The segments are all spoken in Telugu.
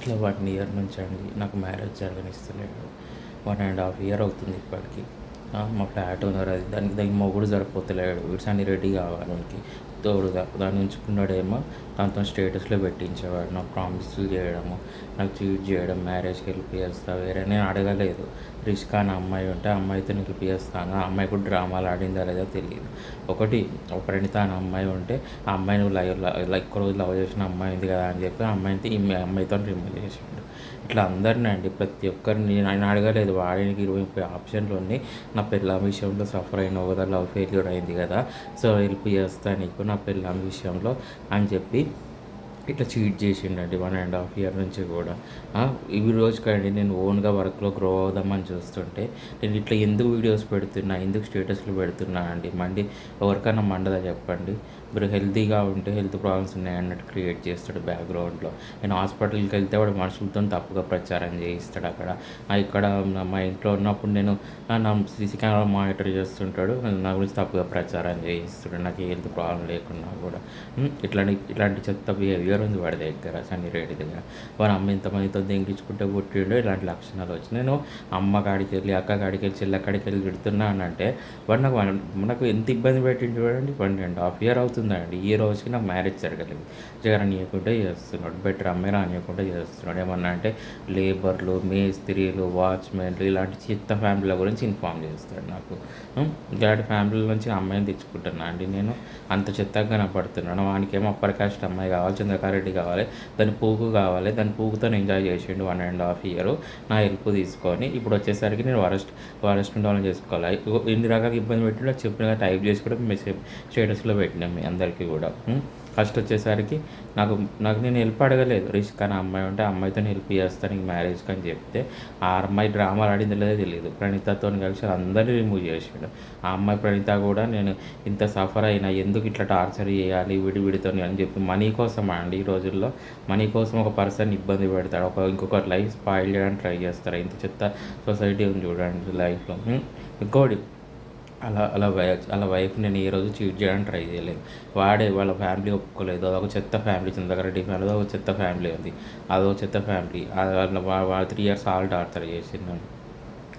ఇట్లా 1 ఇయర్ నుంచి అండి నాకు మ్యారేజ్ జరగనిస్తలేడు. 1½ ఇయర్ అవుతుంది ఇప్పటికి. మా ఫ్లాట్ ఓనర్ అది దానికి మొగుడు సరిపోతలేడు. ఇట్స్ అని రెడీ కావాలి వానికి తోడుగా. దాన్ని ఉంచుకున్నాడేమో దాంతో స్టేటస్లో పెట్టించేవాడు. నాకు ప్రామిస్లు చేయడము, నాకు చీట్ చేయడం, మ్యారేజ్కి హెల్ప్ చేస్తా. వేరే నేను అడగలేదు. రిష్కా అనే అమ్మాయి ఉంటే ఆ అమ్మాయితో హెల్ప్ చేస్తాను. ఆ అమ్మాయి కూడా డ్రామాలు ఆడిందా లేదో తెలియదు. ఒకటి ప్రణీత అనే అమ్మాయి ఉంటే ఆ అమ్మాయి నువ్వు ఎక్కువ రోజులు లవ్ చేసిన అమ్మాయి ఉంది కదా అని చెప్పి ఆ అమ్మాయితో రిమూవ్ చేసిండు. ఇట్లా అందరినీ అండి, ప్రతి ఒక్కరిని నేను అడగలేదు. వాడికి 20-30 ఆప్షన్లు ఉన్నాయి. నా పెళ్ళాం విషయంలో సఫర్ అయినావు కదా, లవ్ ఫెయిల్యూర్ అయింది కదా, సో హెల్ప్ చేస్తా నీకు నా పెళ్ళాం విషయంలో అని చెప్పి ఇట్లా చీట్ చేసిండండి 1½ ఇయర్ నుంచి కూడా. ఈ రోజుకండి నేను ఓన్గా వర్క్లో గ్రో అవుదామని చూస్తుంటే నేను ఇట్లా ఎందుకు వీడియోస్ పెడుతున్నా, ఎందుకు స్టేటస్లు పెడుతున్నా అండి. ఎవరికైనా మండదా చెప్పండి. మీరు హెల్తీగా ఉంటే హెల్త్ ప్రాబ్లమ్స్ ఉన్నాయి అన్నట్టు క్రియేట్ చేస్తాడు బ్యాక్గ్రౌండ్లో. నేను హాస్పిటల్కి వెళ్తే వాడు మనుషులతో తప్పుగా ప్రచారం చేయిస్తాడు అక్కడ. ఇక్కడ మా ఇంట్లో ఉన్నప్పుడు నేను నా సీసీ కెమెరా మానిటర్ చేస్తుంటాడు, నా గురించి తప్పుగా ప్రచారం చేయిస్తాడు నాకు హెల్త్ ప్రాబ్లం లేకున్నా కూడా. ఇట్లాంటి చెత్త బిహేవియర్ ఉంది వాడి దగ్గర, సన్నిరెడ్డి దగ్గర. వాడు అమ్మ ఇంతమందితో దెంగించుకుంటే పుట్టిండో ఇలాంటి లక్షణాలు వచ్చి నేను అమ్మ కాడికి వెళ్ళి, అక్క కాడికి వెళ్ళి, చెల్లి కాడికి వెళ్ళి తిడుతున్నానంటే వాడు నాకు ఎంత ఇబ్బంది పెట్టింది చూడండి. 1½ ఇయర్ అవుతుందండి. ఈ రోజుకి నాకు మ్యారేజ్ జరగలేదు. జరగనీయకుంటే చేస్తున్నాడు. బెటర్ అమ్మాయి రానియకుంటే చేస్తున్నాడు. ఏమన్నా అంటే లేబర్లు, మేస్త్రీలు, వాచ్మెన్లు ఇలాంటి చెత్త ఫ్యామిలీల గురించి ఇన్ఫామ్ చేస్తాడు నాకు. ఇలాంటి ఫ్యామిలీల నుంచి అమ్మాయిని తెచ్చుకుంటున్నా అండి నేను. అంత చెత్తగా కనపడుతున్నాను. వానికేమో అప్పర్ కాస్ట్ అమ్మాయి కావాలి, చంద్రకారెడ్డి కావాలి, దాని పూకు కావాలి. దాని పూకుతో ఎంజాయ్ చేసిండు 1½ ఇయర్ నా హెల్ప్ తీసుకొని. ఇప్పుడు వచ్చేసరికి నేను వరస్ట్ ఉండాలని చేసుకోవాలి. ఎన్ని రకాల ఇబ్బంది పెట్టినా చెప్పిన టైప్ చేసి కూడా మెసేజ్ స్టేటస్లో పెట్టినాం మీ అందరికీ కూడా. ఫస్ట్ వచ్చేసరికి నాకు నేను హెల్ప్ అడగలేదు. రిష్ కానీ అమ్మాయి ఉంటే ఆ అమ్మాయితో హెల్ప్ చేస్తాను నీకు మ్యారేజ్కి అని చెప్తే ఆ అమ్మాయి డ్రామాలు ఆడింది లేదో తెలియదు. ప్రణీతతో కలిసి అందరినీ రిమూవ్ చేసాడు. ఆ అమ్మాయి ప్రణీత కూడా నేను ఇంత సఫర్ అయినా ఎందుకు ఇట్లా టార్చర్ చేయాలి విడితో అని చెప్పి మనీ కోసం అండి. ఈ రోజుల్లో మనీ కోసం ఒక పర్సన్ ఇబ్బంది పెడతాడు, ఇంకొకటి లైఫ్ స్పాయిల్ చేయడానికి ట్రై చేస్తారు. ఇంత చెత్త సొసైటీ ఉంది చూడండి లైఫ్లో. ఇంకోటి అలా వైఫ్ నేను ఏ రోజు చీట్ చేయడానికి ట్రై చేయలేదు. వాళ్ళ ఫ్యామిలీ ఒప్పుకోలేదు. అదొక చెత్త ఫ్యామిలీ, చంద్రగారెడ్డి ఫ్యామిలీ ఒక చెత్త ఫ్యామిలీ ఉంది. అదో చెత్త ఫ్యామిలీ. వాళ్ళ 3 ఇయర్స్ టార్చర్ చేసింది.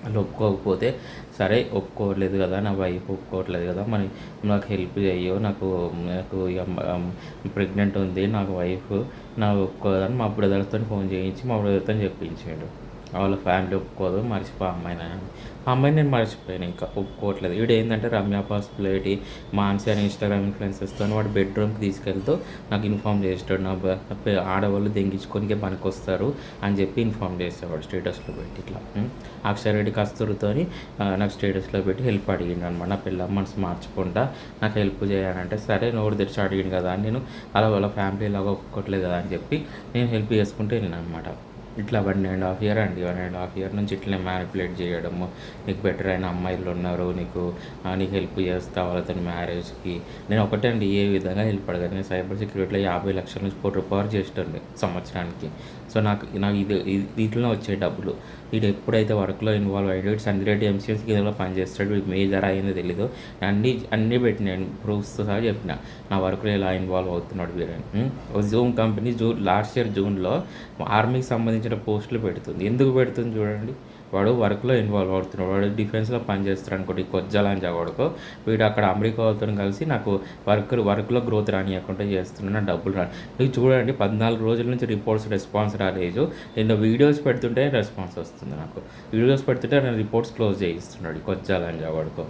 వాళ్ళు ఒప్పుకోకపోతే సరే ఒప్పుకోవట్లేదు కదా, నా వైఫ్ ఒప్పుకోవట్లేదు కదా, మరి నాకు హెల్ప్ చేయో, నాకు ప్రెగ్నెంట్ ఉంది నాకు వైఫ్, నాకు ఒప్పుకోదని మా బ్రదర్స్తో ఫోన్ చేయించి మా బ్రదర్తో చెప్పించాడు. వాళ్ళ ఫ్యామిలీ ఒప్పుకోదు, మర్చిపో అమ్మాయిని. ఆ అమ్మాయిని నేను మర్చిపోయాను, ఇంకా ఒప్పుకోవట్లేదు. వీడు ఏంటంటే రమ్య పాసిబిలిటీ మాన్సి అని ఇన్స్టాగ్రామ్ ఇన్ఫ్లుయెన్సెస్తో వాడు బెడ్రూమ్కి తీసుకెళ్తూ నాకు ఇన్ఫామ్ చేస్తాడు. నా ఆడవాళ్ళు దెంగించుకోనికే పనికొస్తారు అని చెప్పి ఇన్ఫామ్ చేసేవాడు స్టేటస్లో పెట్టి. ఇట్లా అక్షరెడ్డి కస్తూరితోని నాకు స్టేటస్లో పెట్టి హెల్ప్ అడిగిండు అనమాట. నా పిల్ల మనసు మార్చుకుంటా నాకు హెల్ప్ చేయాలంటే సరే నోరు తెరిచి అడిగిండు కదా అని నేను వాళ్ళ ఫ్యామిలీ లాగా ఒప్పుకోవట్లేదు కదా అని చెప్పి నేను హెల్ప్ చేసుకుంటూ వెళ్ళిన అనమాట. ఇట్లా 1½ ఇయర్ అండి. 1½ ఇయర్ నుంచి ఇట్లనే మ్యానిపులేట్ చేయడము. నీకు బెటర్ అయిన అమ్మాయిలు ఉన్నారు, నీకు హెల్ప్ చేస్తా వాళ్ళతో మ్యారేజ్కి. నేను ఒకటే అండి, ఏ విధంగా హెల్ప్ అడగాను. నేను సైబర్ సెక్యూరిటీలో 50 లక్షల నుంచి ₹1,00,00,000 చేస్తుండే సంవత్సరానికి. సో నాకు వీటిలో వచ్చే డబ్బులు. వీడు ఎప్పుడైతే వర్క్లో ఇన్వాల్వ్ అయ్యాడు, సంగిరెడ్డి ఎంసీఎస్ కింద పంచేస్తాడు, వీడు మేజర్ అయ్యిందో తెలీదు. అన్నీ పెట్టినాను, ప్రూఫ్స్తో సహా చెప్పిన నా వర్క్లో ఎలా ఇన్వాల్వ్ అవుతున్నాడు వీరని. జూమ్ కంపెనీ లాస్ట్ ఇయర్ జూన్లో ఆర్మీకి సంబంధించిన పోస్టులు పెడుతుంది. ఎందుకు పెడుతుంది చూడండి. వాడు వర్క్లో ఇన్వాల్వ్ అవుతున్నాడు, వాడు డిఫెన్స్లో పనిచేస్తాడు అనుకోండి, కొజ్జలాంజా వాడుకో. వీడు అక్కడ అమెరికా వాళ్ళతో కలిసి నాకు వర్క్లో గ్రోత్ రానియకుండా చేస్తున్నా, డబ్బులు రాని. ఇది చూడండి, 14 రోజుల నుంచి రెస్పాన్స్ రాలేదు. నేను వీడియోస్ పెడుతుంటే రెస్పాన్స్ వస్తుంది. నాకు వీడియోస్ పెడుతుంటే నేను రిపోర్ట్స్ క్లోజ్ చేయిస్తున్నాడు కొజ్జలాంజా వాడుకో.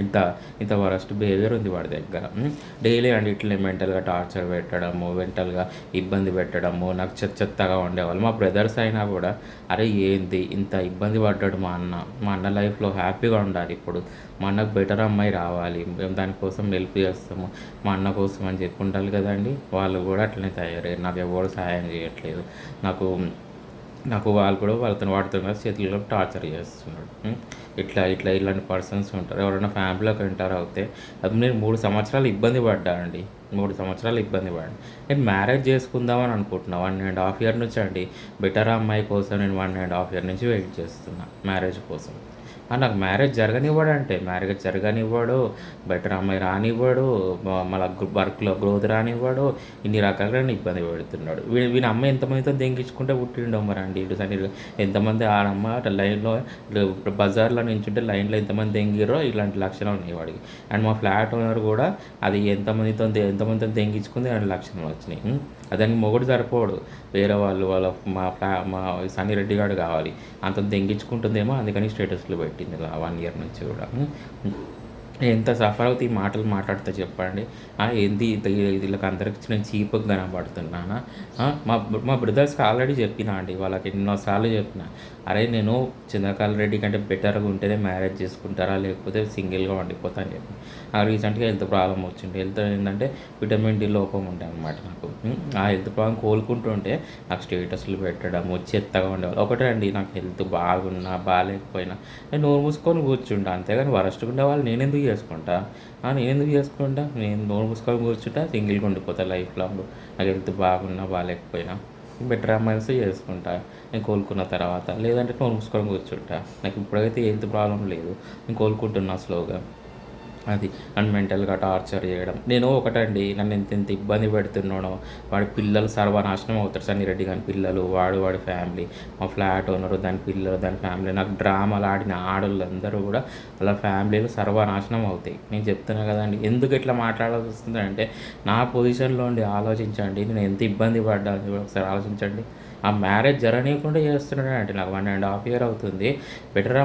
ఇంత వరస్ట్ బిహేవియర్ ఉంది వాడి దగ్గర. డైలీ అండి ఇట్లనే మెంటల్గా టార్చర్ పెట్టడము, మెంటల్గా ఇబ్బంది పెట్టడము. నాకు చెత్తగా ఉండేవాళ్ళు మా బ్రదర్స్ అయినా కూడా, అరే ఏంది ఇంత ఇబ్బంది పడ్డాడు మా అన్న లైఫ్లో హ్యాపీగా ఉండాలి. ఇప్పుడు మా అన్నకు బెటర్ అమ్మాయి రావాలి, మేము దానికోసం హెల్ప్ చేస్తాము మా అన్న కోసం అని చెప్పి ఉండాలి కదండి. వాళ్ళు కూడా అట్లనే తయారయ్యారు. నాకు ఎవరు సహాయం చేయట్లేదు. నాకు వాళ్ళు కూడా వాడుతూ కలిసి చేతుల్లో టార్చర్ చేస్తున్నాడు. ఇలాంటి పర్సన్స్ ఉంటారు. ఎవరైనా ఫ్యామిలీలోకి ఎంటర్ అవుతే అది నేను 3 సంవత్సరాలు ఇబ్బంది పడ్డానండి. 3 సంవత్సరాలు ఇబ్బంది పడ్డాను. నేను మ్యారేజ్ చేసుకుందామని అనుకుంటున్నా 1½ ఇయర్ నుంచి అండి. బెటర్ అమ్మాయి కోసం నేను 1½ ఇయర్ నుంచి వెయిట్ చేస్తున్నా మ్యారేజ్ కోసం. నాకు మ్యారేజ్ జరగనివ్వడంటే, మ్యారేజ్ జరగనివ్వడు, బెటర్ అమ్మాయి రానివ్వడు, మళ్ళా వర్క్‌లో గ్రోత్ రానివ్వడు, ఇన్ని రకాలుగా నన్ను ఇబ్బంది పెడుతున్నాడు. వీని అమ్మ ఎంతమందితో దెంగించుకుంటే పుట్టిండో మరండి. ఇటు సని ఎంతమంది ఆడమ్మ లైన్‌లో బజార్‌లో నించుంటే లైన్‌లో ఎంతమంది దెంగిర్రో ఇలాంటి లక్షణాలు ఉన్నాయి వాడికి. అండ్ మా ఫ్లాట్ ఓనర్ కూడా అది ఎంతమందితో దెంగించుకుంది అలాంటి లక్షణాలు వచ్చినాయి. దానికి మొగుడు సరిపోడు. వేరే వాళ్ళు మా సన్నీ రెడ్డి గాడు కావాలి. అంత దెంగించుకుంటుందేమో అందుకని స్టేటస్‌లో పెట్టింది ఇలా 1 ఇయర్ నుంచి కూడా. ఎంత సఫర్ అవుతే ఈ మాటలు మాట్లాడితే చెప్పండి. ఏంది వీళ్ళకి అందరికి నేను చీప్‌గా కనపడుతున్నానా? మా మా బ్రదర్స్‌కి ఆల్రెడీ చెప్పినా అండి. వాళ్ళకి ఎన్నోసార్లు చెప్పిన. అరే నేను చంద్రకళ రెడ్డి కంటే బెటర్‌గా ఉంటేనే మ్యారేజ్ చేసుకుంటారా? లేకపోతే సింగిల్‌గా ఉండిపోతా అని చెప్పి. రీసెంట్‌గా హెల్త్ ప్రాబ్లమ్ వచ్చింది. హెల్త్ ఏంటంటే విటమిన్ డి లోపం ఉండే అనమాట నాకు. ఆ హెల్త్ ప్రాబ్లమ్ కోలుకుంటుంటే నాకు స్టేటస్‌లు పెట్టడము, చెత్తగా ఉండేవాళ్ళు. ఒకటే అండి, నాకు హెల్త్ బాగున్నా, బాలేకపోయినా నేను నోరు మూసుకొని కూర్చుంటా. అంతేగాని వరస్ట్‌గా ఉండేవాళ్ళు నేనెందుకు చేసుకుంటా? నేనెందుకు చేసుకుంటా? నేను నోరు మూసుకొని కూర్చుంటా, సింగిల్‌గా ఉండిపోతా లైఫ్ లాంగ్. నాకు హెల్త్ బాగున్నా, బాలేకపోయినా. బెటర్ అమ్మాయిలతో చేసుకుంటా నేను కోలుకున్న తర్వాత. లేదంటే నోరు మూసుకొని కూర్చుంటా. నాకు ఇప్పుడైతే హెల్త్ ప్రాబ్లమ్ లేదు. నేను కోలుకుంటున్నా స్లోగా. అది అండ్ మెంటల్‌గా టార్చర్ చేయడం. నేను ఒకటండి, నన్ను ఎంత ఇబ్బంది పెడుతున్నాడో, వాడి పిల్లలు సర్వనాశనం అవుతారు. సన్నీ రెడ్డి గాని పిల్లలు, వాడి ఫ్యామిలీ, మా ఫ్లాట్ ఓనరు, దాని పిల్లలు, దాని ఫ్యామిలీ, నాకు డ్రామాలు ఆడిన ఆడోళ్ళందరూ కూడా వాళ్ళ ఫ్యామిలీలు సర్వనాశనం అవుతాయి. నేను చెప్తున్నా కదండీ! ఎందుకు ఇట్లా మాట్లాడాల్సి వస్తుందంటే, నా పొజిషన్‌లో ఉండి ఆలోచించండి. నేను ఎంత ఇబ్బంది పడ్డానో ఒకసారి ఆలోచించండి. ఆ మ్యారేజ్ జరగనీయకుండా చేస్తున్నాడంటే నాకు 1½ ఇయర్ అవుతుంది. బెటర్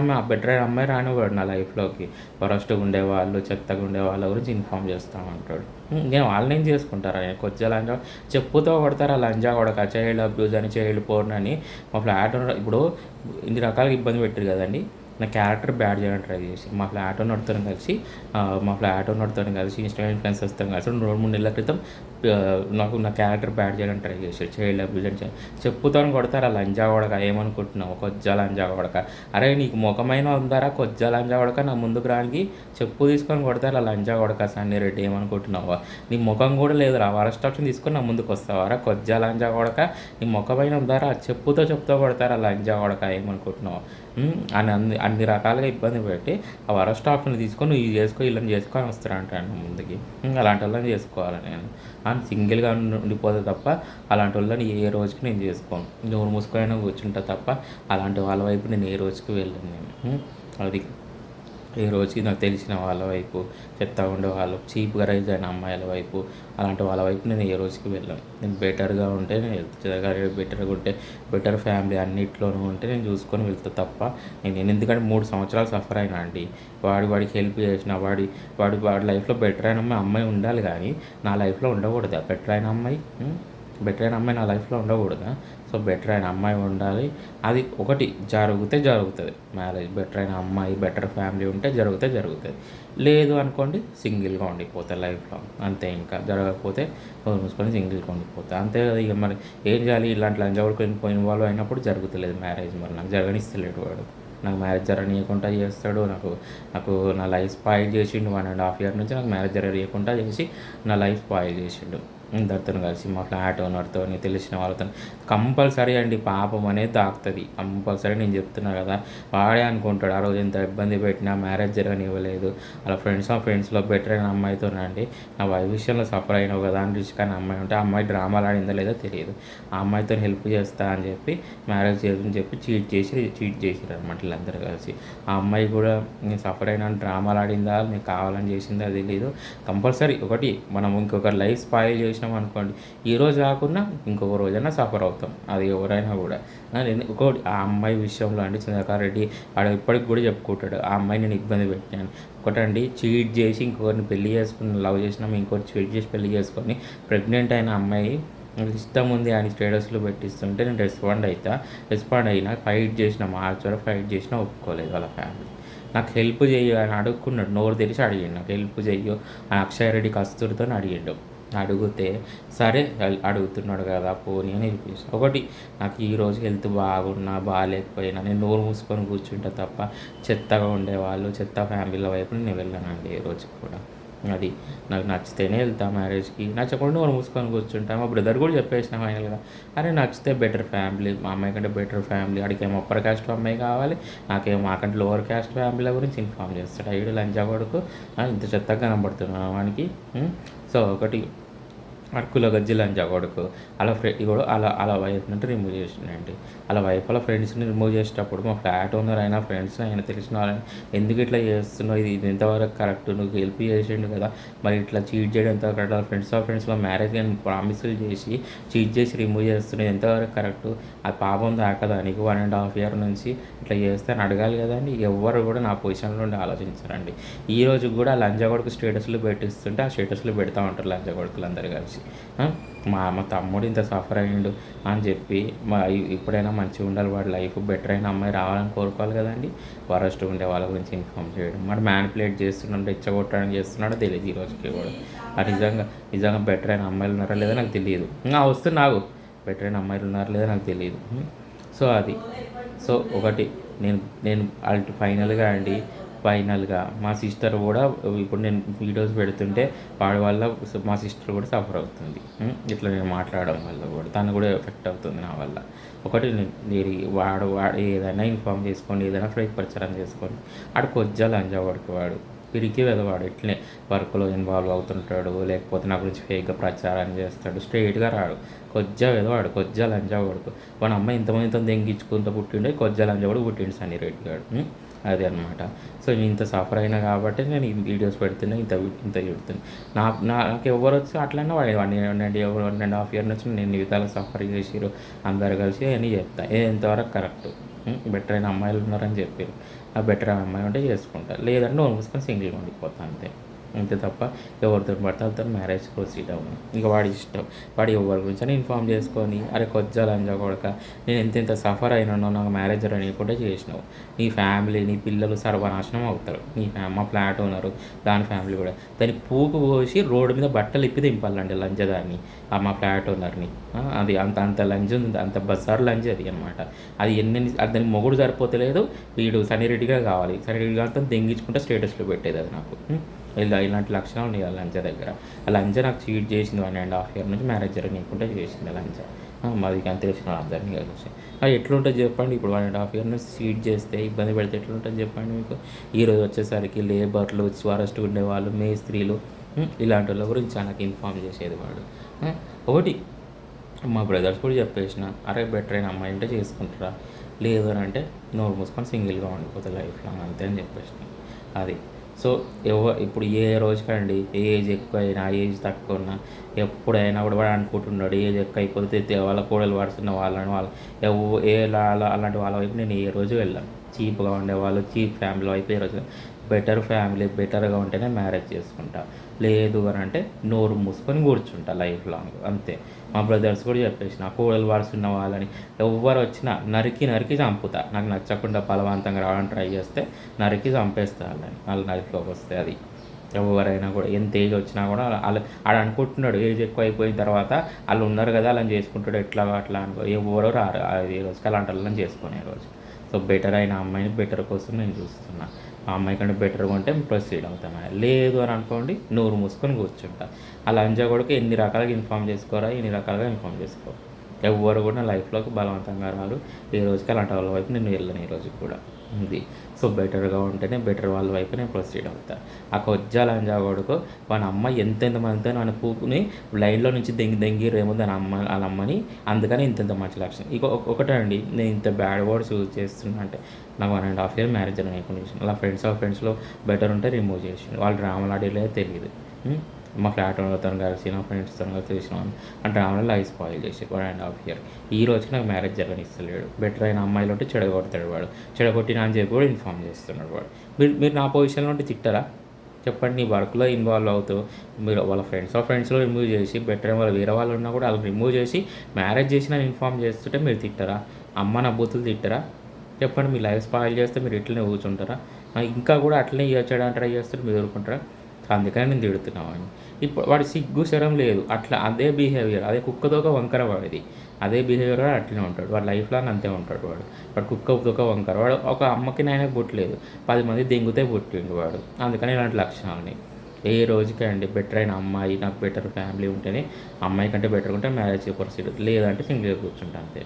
అమ్మాయి రానివ్వడు నా లైఫ్‌లోకి. వరస్ట్‌గా ఉండేవాళ్ళు, చెత్తగా ఉండేవాళ్ళ గురించి ఇన్ఫార్మ్ చేస్తామంటాడు. నేను వాళ్ళనేం చేసుకుంటారా? కొద్దిగా లంజా చెప్పుతో కొడతారా లంజా కొడక, చైల్డ్ అబ్యూజ్ అని, చైల్డ్ పోర్న్ అని. మా ఫ్లాట్ ఓనర్ ఇప్పుడు ఇన్ని రకాలుగా ఇబ్బంది పెట్టారు కదండీ! నా క్యారెక్టర్ బ్యాడ్ చేయడానికి ట్రై చేసి మా ఫ్లాట్ ఓనర్‌తోని కలిసి ఇన్‌స్టాగ్రామ్ ఇన్‌ఫ్లుయెన్సర్స్‌తో కలిసి 2-3 నెలల క్రితం నా క్యారెక్టర్ బ్యాడ్ చేయడానికి ట్రై చేశాడు. చైల్డ్ అబ్యూజ్ అని చెప్పుతోని కొడతారా లంజా కొడక, ఏమనుకుంటున్నావు కొజ్జా లంజా కొడక. అరే నీకు ముఖమైనా ఉందారా కొజ్జా లంజా కొడక, నా ముందుకు రానికి చెప్పు తీసుకొని కొడతారా లంజా కొడక సన్నీ రెడ్డి, ఏమనుకుంటున్నావా? నీ ముఖం కూడా లేదురా, వరస్ట్ ఆప్షన్ తీసుకొని నా ముందుకు వస్తావారా కొజ్జా లంజా కొడక. నీ ముఖమైన ఉందారా చెప్పుతో కొడతారా లంజా కొడక, ఏమనుకుంటున్నావు? అని అన్ని రకాలుగా ఇబ్బంది పెట్టి ఆ వరస్ట్ ఆప్షన్ తీసుకొని నువ్వు ఇది చేసుకో, వీళ్ళని చేసుకో అని వస్తారంటాను ముందుకి. అలాంటి వాళ్ళని చేసుకోవాలి నేను. సింగిల్‌గా ఉండిపోతే తప్ప అలాంటి వాళ్ళని ఏ రోజుకి నేను చేసుకోను. నోరు మూసుకొని కూర్చుంటా తప్ప అలాంటి వాళ్ళ వైపు నేను ఏ రోజుకి వెళ్ళను నేను. అది ఏ రోజుకి నాకు తెలిసిన వాళ్ళ వైపు, చెత్తగా ఉండేవాళ్ళు, చీప్‌గా రైజ్ అయిన అమ్మాయిల వైపు, అలాంటి వాళ్ళ వైపు నేను ఏ రోజుకి వెళ్ళను. నేను బెటర్‌గా ఉంటే నేను వెళ్తా. బెటర్‌గా ఉంటే, బెటర్ ఫ్యామిలీ అన్నిట్లోనూ ఉంటే నేను చూసుకొని వెళ్తా తప్ప నేను ఎందుకంటే 3 సంవత్సరాలు సఫర్ అయినా అండి. వాడికి హెల్ప్ చేసిన, వాడి లైఫ్‌లో బెటర్ అయిన అమ్మాయి ఉండాలి కానీ నా లైఫ్‌లో ఉండకూడదా బెటర్ అయిన అమ్మాయి? బెటర్ అయిన అమ్మాయి నా లైఫ్‌లో ఉండకూడదా? సో బెటర్ అయిన అమ్మాయి ఉండాలి. అది ఒకటి జరుగుతుంది మ్యారేజ్. బెటర్ అయిన అమ్మాయి, బెటర్ ఫ్యామిలీ ఉంటే జరుగుతుంది. లేదు అనుకోండి సింగిల్‌గా ఉండిపోతా లైఫ్ లాంగ్. అంతే, ఇంకా జరగకపోతే నోరు మూసుకొని సింగిల్‌గా ఉండిపోతా. అంతే కదా ఇక. మరి ఏం చేయాలి? ఇలాంటి లంజావుడికి ఇన్వాల్వ్ అయినప్పుడు జరుగుతలేదు మ్యారేజ్. మరి నాకు జరగనిస్తలేడు వాడు. నాకు మ్యారేజ్ జరగనీయకుండా చేస్తాడు. నాకు నా లైఫ్ స్పాయిల్ చేసిండు. 1½ ఇయర్ నుంచి నాకు మ్యారేజ్ జరగనీయకుండా చేసి నా లైఫ్ స్పాయిల్ చేసిండు. అందరితోని కలిసి మా ఫ్లాట్ ఓనర్‌తోని, తెలిసిన వాళ్ళతోని. కంపల్సరీ అండి పాపం అనేది తాకుతుంది. కంపల్సరీ నేను చెప్తున్నా కదా! వాడే అనుకుంటాడు ఆ రోజు ఎంత ఇబ్బంది పెట్టినా మ్యారేజ్ జరగనివ్వలేదు. అలా ఫ్రెండ్స్‌లో బెటర్ అయిన అమ్మాయితోనండి నా వైఫ్ విషయంలో సఫర్ అయినావు కదా అని రిషికాని అమ్మాయి ఉంటే, ఆ అమ్మాయి డ్రామాలు ఆడిందో లేదో తెలియదు. ఆ అమ్మాయితోని హెల్ప్ చేస్తా అని చెప్పి మ్యారేజ్ చేయని చెప్పి చీట్ చేసిరనమాట వీళ్ళందరూ కలిసి. ఆ అమ్మాయి కూడా నేను సఫర్ అయినా డ్రామాలు ఆడిందా, నీకు కావాలని చేసిందా తెలీదు. కంపల్సరీ ఒకటి మనం ఇంకొకరి లైఫ్ స్పాయిల్ చేసినాం అనుకోండి, ఈరోజు కాకున్నా ఇంకొక రోజైనా సఫర్ అవుతాం. అది ఎవరైనా కూడా. ఇంకోటి ఆ అమ్మాయి విషయంలో అండి చంద్రకాంత్ రెడ్డి వాడు ఇప్పటికి కూడా చెప్పుకుంటాడు, ఆ అమ్మాయి నేను ఇబ్బంది పెట్టాను. ఒకటండి, చీట్ చేసి ఇంకొకరిని పెళ్లి చేసుకుని, లవ్ చేసినాము ఇంకోటి చీట్ చేసి పెళ్లి చేసుకొని ప్రెగ్నెంట్ అయిన అమ్మాయి నాకు ఇష్టం ఉంది అని స్టేటస్లో పెట్టిస్తుంటే నేను రెస్పాండ్ అయినా ఫైట్ చేసిన, మార్చ్ వరకు ఫైట్ చేసినా ఒప్పుకోలేదు వాళ్ళ ఫ్యామిలీ. నాకు హెల్ప్ చెయ్యి అని అడుక్కున్నాడు, నోరు తెరిచి అడిగాడు, నాకు హెల్ప్ చెయ్యు అని అక్షయ్ రెడ్డి కస్తూరితో అడిగాడు. అడిగితే సరే అడుగుతున్నాడు కదా పోనీ అని వెళ్ళిపోయాను. ఒకటి, నాకు ఈరోజు హెల్త్ బాగున్నా బాగాలేకపోయినా నేను నోరు మూసుకొని కూర్చుంటే తప్ప చెత్తగా ఉండేవాళ్ళు, చెత్త ఫ్యామిలీల వైపు నేను వెళ్ళానండి ఏ రోజు కూడా. అది నాకు నచ్చితేనే వెళ్తా మ్యారేజ్కి, నచ్చకుండా మనం మూసుకొని కూర్చుంటా. మా బ్రదర్ కూడా చెప్పేసిన ఫైనల్గా, అరే నచ్చితే బెటర్ ఫ్యామిలీ, మా అమ్మాయి కంటే బెటర్ ఫ్యామిలీ, అడిగేమో అప్పర్ క్యాస్ట్ అమ్మాయి కావాలి, నాకేమో మాకంటే లోవర్ క్యాస్ట్ ఫ్యామిలీ గురించి ఇన్ఫామ్ చేస్తాడు. ఐడు లంచా కొడుకు, ఇంత చెత్తగా కనబడుతున్నాను వానికి. సో ఒకటి అరకులో గజ్జి లంచా కొడుకు, అలా కూడా అలా వైఫ్ నుండి రిమూవ్ చేసిండండి. అలా వైఫ్ వాళ్ళ ఫ్రెండ్స్ని రిమూవ్ చేసేటప్పుడు మా ఫ్లాట్ ఓనర్ అయినా ఫ్రెండ్స్ అయినా తెలిసిన వాళ్ళని, ఎందుకు ఇట్లా చేస్తున్నావు, ఇది ఎంతవరకు కరెక్ట్, నువ్వు హెల్ప్ చేసిండు కదా, మరి ఇట్లా చీట్ చేయడం ఎంత కరెక్ట్, ఫ్రెండ్స్లో మ్యారేజ్ కానీ ప్రామిసులు చేసి చీట్ చేసి రిమూవ్ చేస్తున్నావు ఎంతవరకు కరెక్ట్, అది పాపం దాకదా నీకు 1.5 year నుంచి ఇట్లా చేస్తే అని అడగాలి కదండి. ఎవ్వరు కూడా నా పొజిషన్లో ఉండి ఆలోచించారండి. ఈ రోజు కూడా లంజా కొడుకు స్టేటస్లు పెట్టిస్తుంటే ఆ స్టేటస్లు పెడతా ఉంటారు లంజా కొడుకులు అందరు కలిసి. మా తమ్ముడు ఇంత సఫర్ అయ్యిండు అని చెప్పి ఇప్పుడైనా మంచిగా ఉండాలి, వాడి లైఫ్ బెటర్ అయిన అమ్మాయి రావాలని కోరుకోవాలి కదండి. వరస్ట్ ఉండే వాళ్ళ గురించి ఇన్ఫామ్ చేయడం, మరి మ్యానిపులేట్ చేస్తున్నాడు, ఇచ్చగొట్టడం చేస్తున్నాడో తెలియదు ఈ రోజుకి కూడా. నిజంగా బెటర్ అయిన అమ్మాయిలు ఉన్నారా లేదా నాకు తెలియదు. వస్తున్నావు బెటర్ అయిన అమ్మాయిలు ఉన్నారా లేదా నాకు తెలియదు. సో ఒకటి నేను ఫైనల్గా మా సిస్టర్ కూడా, ఇప్పుడు నేను వీడియోస్ పెడుతుంటే వాడి వల్ల మా సిస్టర్ కూడా సఫర్ అవుతుంది. ఇట్లా నేను మాట్లాడడం వల్ల కూడా తను కూడా ఎఫెక్ట్ అవుతుంది నా వల్ల. ఒకటి నేను వాడు ఏదైనా ఇన్ఫామ్ చేసుకోండి, ఏదైనా ఫేక్ ప్రచారం చేసుకోండి, ఆడు కొజ్జా లంజా వాడు పిరికి వెదవాడు, ఇట్లనే వర్క్లో ఇన్వాల్వ్ అవుతుంటాడు, లేకపోతే నా గురించి ఫేక్గా ప్రచారం చేస్తాడు, స్ట్రైట్గా రాడు. కొజ్జా వెదవాడు, కొజ్జా లంజా కొడుకు. వాడి అమ్మాయి ఇంతమందితో దెంగించుకుంటూ పుట్టిండే కొజ్జా లంజా కూడా పుట్టిండు సన్నీ రెడ్డి గారు. అది అనమాట. సో నేను ఇంత సఫర్ అయినా కాబట్టి నేను ఈ వీడియోస్ పెడుతున్నా, ఇంత చెడుతున్నా. నాకు ఎవరు వచ్చి అట్లనే వాడు 1.5 year నుంచి నేను విధాలుగా సఫర్ చేసిరు అందరు కలిసి అని చెప్తా. ఎంతవరకు కరెక్ట్, బెటర్ అయిన అమ్మాయిలు ఉన్నారని చెప్పారు, ఆ బెటర్ అయిన అమ్మాయి ఉంటే చేసుకుంటా, లేదంటే నోరు మూసుకొని సింగిల్గా ఉండిపోతాను అంతే తప్ప ఎవరితో పడితే వాళ్ళతో మ్యారేజ్ ప్రొసీడ్ అవ్వను. ఇక వాడి ఇష్టం, వాడు ఎవరి గురించి అని ఇన్ఫామ్ చేసుకొని, అరే కొజ్జా లంజా కొడక, నేను ఎంత సఫర్ అయినానో నాకు మ్యారేజ్ అనేకుండా చేసినావు, నీ ఫ్యామిలీ నీ పిల్లలు సర్వనాశనం అవుతారు, మా ఫ్లాట్ ఓనరు దాని ఫ్యామిలీ కూడా, దాన్ని పూకు పోసి రోడ్డు మీద బట్టలు ఇప్పి దింపాలండి లంజదాన్ని, మా ఫ్లాట్ ఓనర్ని. అది అంత లంజ్ ఉంది, అంత బజార్ లంజ్ అది అనమాట. అది దానికి మొగుడు సరిపోతలేదు, వీడు సన్నిరెడ్డిగా కావాలి, సన్నిరెడ్డి గారితో దెంగించుకుంటే స్టేటస్లో పెట్టేది అది నాకు. ఇలాంటి లక్షణాలు ఉన్నాయి ఆ లంచ దగ్గర. ఆ లంచ నాకు చీట్ చేసింది 1.5 year నుంచి మ్యారేజ్ జరగనీయకుండా చేసింది లంచ. మాది కానీ తెలిసిన అందరినీ కలిసి అది ఎట్లుంటుంది చెప్పండి. ఇప్పుడు 1.5 year నుంచి చీట్ చేస్తే ఇబ్బంది పెడితే ఎట్లుంటుంది చెప్పండి మీకు. ఈరోజు వచ్చేసరికి లేబర్లు, ఫారెస్ట్ ఉండేవాళ్ళు, మేస్త్రీలు, ఇలాంటి వాళ్ళ గురించి నాకు ఇన్ఫామ్ చేసేది వాడు. ఒకటి మా బ్రదర్స్ కూడా చెప్పేసిన, అరే బెటర్ అయిన అమ్మాయి అంటే చేసుకుంటారా, లేదు అని అంటే నోరు మూసుకొని సింగిల్గా ఉండిపోతుంది లైఫ్ లాంగ్ అంతే అని చెప్పేసిన. అది సో ఇప్పుడు ఏ రోజుకండి ఏజ్ ఎక్కువైనా ఏజ్ తక్కువ ఉన్నా ఎప్పుడైనా కూడా వాడు అనుకుంటున్నాడు ఏజ్ ఎక్కువ అయిపోతే వాళ్ళ కోడలు పడుతున్న అలాంటి వాళ్ళ వైపు నేను ఏ రోజు వెళ్ళాను. చీప్గా ఉండేవాళ్ళు, చీప్ ఫ్యామిలీ వైపు ఏ రోజు, బెటర్ ఫ్యామిలీ బెటర్గా ఉంటేనే మ్యారేజ్ చేసుకుంటా, లేదు అని అంటే నోరు మూసుకొని కూర్చుంటా లైఫ్ లాంగ్ అంతే. మా బ్రదర్స్ కూడా చెప్పేసిన, కోడలు వాడుతున్న వాళ్ళని ఎవరు వచ్చినా నరికి చంపుతా, నాకు నచ్చకుండా బలవంతంగా రావడానికి ట్రై చేస్తే నరికి చంపేస్తా వాళ్ళ లైఫ్లోకి వస్తే. అది ఎవరైనా కూడా ఎంత ఏజ్ వచ్చినా కూడా ఆడు అనుకుంటున్నాడు ఏజ్ ఎక్కువ అయిపోయిన తర్వాత వాళ్ళు ఉన్నారు కదా అలా చేసుకుంటాడు ఎట్లా అట్లా అనుకో, ఎవరో రారు ఈ రోజుకి అలాంటి వాళ్ళని చేసుకునే రోజు. సో బెటర్ అయిన అమ్మాయిని బెటర్ కోసం నేను చూస్తున్నా, ఆ అమ్మాయి కంటే బెటర్గా ఉంటే ప్రొసీడ్ అవుతాను, లేదు అని అనుకోండి నోరు మూసుకొని కూర్చుంటా. ఆ లంజా కూడా ఎన్ని రకాలుగా ఇన్ఫామ్ చేసుకోరా, ఎన్ని రకాలుగా ఇన్ఫామ్ చేసుకో, ఎవరు కూడా నా లైఫ్లోకి బలవంతంగా రారు. ఈ రోజుకి అలాంటి వాళ్ళ వైపు నేను వెళ్ళను ఈ రోజుకి కూడా ఉంది. సో బెటర్గా ఉంటేనే బెటర్ వాళ్ళ వైపు నేను ప్రొసీడ్ అవుతాను. ఆ కొజ్జా లంజా కొడుకు వాళ్ళ అమ్మ ఎంతమందితో నన్ను పూకుని లైన్లో నుంచి దెంగి రేమో వాళ్ళ అమ్మని, అందుకని ఇంత మంచి లక్షణం. ఒకటే అండి, నేను ఇంత బ్యాడ్ వర్డ్స్ యూజ్ చేస్తున్నా అంటే నాకు 1.5 year మ్యారేజ్ అని అనుకుని అలా ఫ్రెండ్స్లో బెటర్ ఉంటే రిమూవ్ చేసి వాళ్ళు డ్రామాలు ఆడేలేదు తెలియదు. మా ఫ్లాట్ ఓనర్తో కలిసి నా ఫ్రెండ్స్తో కలిసి చేసినాను ఆ డ్రామాలో లైఫ్ స్పాయిల్ చేసి 1.5 year. ఈ రోజుకి నాకు మ్యారేజ్ జరగనిస్తలేడు. బెటర్ అయిన అమ్మాయిలు ఉంటే చెడగొడతాడు వాడు, చెడగొట్టినా అని చెప్పి కూడా ఇన్ఫామ్ చేస్తున్నాడు వాడు. మీరు నా పొజిషన్లో ఉంటే తిట్టరా చెప్పండి. నీ వర్క్లో ఇన్వాల్వ్ అవుతూ మీరు వాళ్ళ ఫ్రెండ్స్లో రిమూవ్ చేసి, బెటర్ వాళ్ళు వేరే వాళ్ళు ఉన్నా కూడా వాళ్ళకి రిమూవ్ చేసి మ్యారేజ్ చేసిన ఇన్ఫామ్ చేస్తుంటే మీరు తిట్టరా? అమ్మ నా బూతులు తిట్టరా చెప్పండి. మీ లైఫ్ స్పాయిల్ చేస్తే మీరు ఇట్లనే కూర్చుంటారా? ఇంకా కూడా అట్లనే చేయడానికి ట్రై చేస్తే మీరు ఊరుకుంటారా? అందుకని నేను తిడుతున్నామని. ఇప్పుడు వాడి సిగ్గు శరం లేదు, అట్లా అదే బిహేవియర్, అదే కుక్కతోక వంకర వాడిది, అదే బిహేవియర్ వాడు అట్లనే ఉంటాడు. వాడు లైఫ్ లాంగ్ అంతే ఉంటాడు వాడు కుక్కతోక వంకర. వాడు ఒక అమ్మకి నాయన పుట్టలేదు, 10 మంది దెంగితే పుట్టిండు వాడు. అందుకని ఇలాంటి లక్షణాలని ఏ రోజుకే అండి బెటర్ అయిన అమ్మాయి, నాకు బెటర్ ఫ్యామిలీ ఉంటేనే, అమ్మాయి కంటే బెటర్‌గా ఉంటే మ్యారేజ్‌కి ప్రొసీడ్. లేదంటే సింగిల్‌గా కూర్చుంటా అంతే.